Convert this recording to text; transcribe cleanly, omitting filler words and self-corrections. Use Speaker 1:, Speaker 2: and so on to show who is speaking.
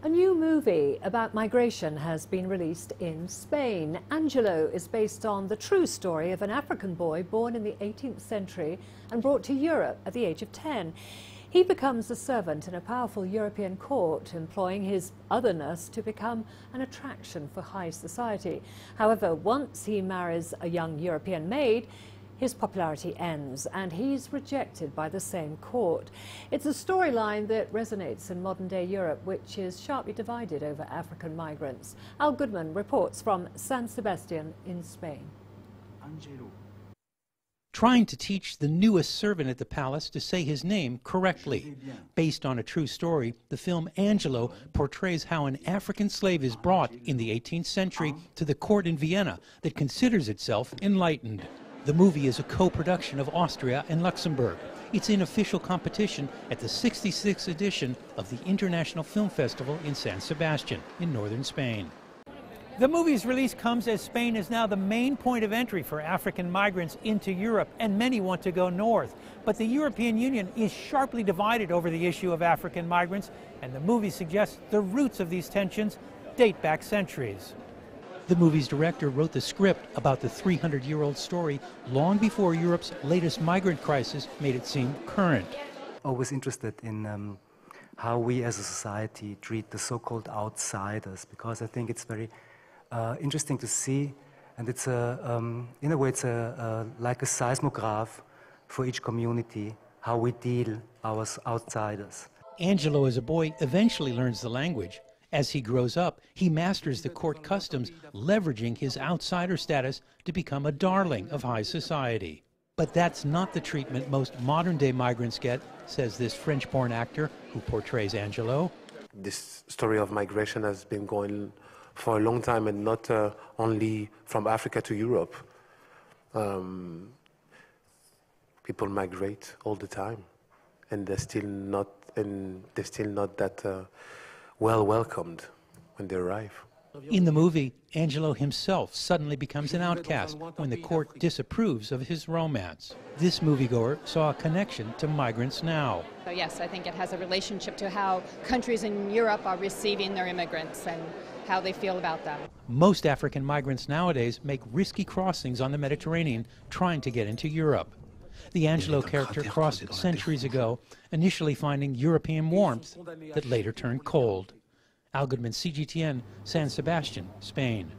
Speaker 1: A new movie about migration has been released in Spain. Angelo is based on the true story of an African boy born in the 18th century and brought to Europe at the age of 10. He becomes a servant in a powerful European court, employing his otherness to become an attraction for high society. However, once he marries a young European maid, his popularity ends and he's rejected by the same court. It's a storyline that resonates in modern-day Europe, which is sharply divided over African migrants. Goodman reports from San Sebastian in Spain.
Speaker 2: Angelo.
Speaker 3: Trying to teach the newest servant at the palace to say his name correctly. Based on a true story, the film Angelo portrays how an African slave is brought in the 18th century to the court in Vienna that considers itself enlightened. The movie is a co-production of Austria and Luxembourg. It's in official competition at the 66th edition of the International Film Festival in San Sebastian in northern Spain. The movie's release comes as Spain is now the main point of entry for African migrants into Europe, and many want to go north. But the European Union is sharply divided over the issue of African migrants, and the movie suggests the roots of these tensions date back centuries. The movie's director wrote the script about the 300-year-old story long before Europe's latest migrant crisis made it seem current.
Speaker 2: Always interested in how we as a society treat the so-called outsiders, because I think it's very interesting to see, and it's in a way it's like a seismograph for each community, how we deal our outsiders.
Speaker 3: Angelo, as a boy, eventually learns the language. As he grows up, he masters the court customs, leveraging his outsider status to become a darling of high society. But that's not the treatment most modern-day migrants get, says this French-born actor who portrays Angelo.
Speaker 4: This story of migration has been going for a long time, and not only from Africa to Europe. People migrate all the time, and they're still not that well welcomed when they arrive.
Speaker 3: In the movie, Angelo himself suddenly becomes an outcast when the court disapproves of his romance. This moviegoer saw a connection to migrants now.
Speaker 5: So yes, I think it has a relationship to how countries in Europe are receiving their immigrants and how they feel about them.
Speaker 3: Most African migrants nowadays make risky crossings on the Mediterranean trying to get into Europe. The Angelo character crossed centuries ago, initially finding European warmth that later turned cold. Goodman, CGTN, San Sebastian, Spain.